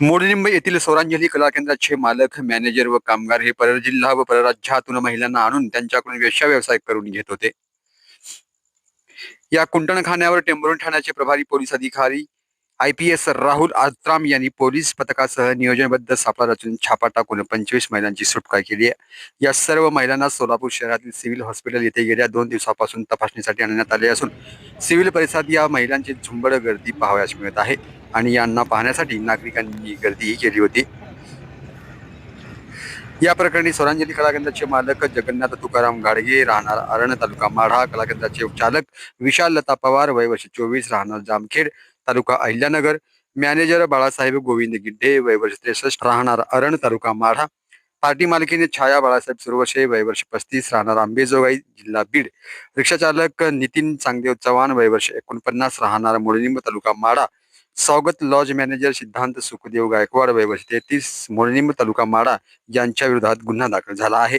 मोडलिंब येथील सौरांजली कला केंद्राचे मालक, मॅनेजर व कामगार हे परजिल्हा व परराज्यातून महिलांना आणून त्यांच्याकडून वेश्या व्यवसाय करून घेत होते. या कुंटणखान्यावर टेंभुर्णी ठाण्याचे प्रभारी पोलीस अधिकारी IPS राहुल आत्राम यांनी पोलीस पथकासह नियोजनबद्ध सापळा रचून छापा टाकून 25 महिलांची सुटका केली आहे. या सर्व महिलांना सोलापूर शहरातील सिव्हिल हॉस्पिटल येथे गेल्या 2 दिवसापासून तपासणीसाठी आणण्यात आले असून सिव्हिल परिसरात या महिलांची झुंबड गर्दी पाहावयास मिळत आहे आणि यांना पाहण्यासाठी नागरिकांनी गर्दीही केली होती. या प्रकरणी सौरांजली कला केंद्राचे मालक जगन्नाथ तुकाराम गाडगे राहणार अरण तालुका माढा, कला केंद्राचे चालक विशाल लता पवार वय वर्ष 24 राहणार जामखेड तालुका अहिल्यानगर, मॅनेजर बाळासाहेब गोविंद गिड्डे वय वर्ष 63 राहणार अरण तालुका माढा, पार्टी मालकीने छाया बाळासाहेब सुरवशे वय वर्ष 35 राहणार आंबेजोगाई जिल्हा बीड, रिक्षा चालक नितीन चांगदेव चव्हाण वय वर्ष 49 राहणार मोडलिंब तालुका माढा, स्वागत लॉज मॅनेजर सिद्धांत सुखदेव गायकवाड वय वर्ष 33 मोडलिंब तालुका माढा यांच्या विरोधात गुन्हा दाखल झाला आहे.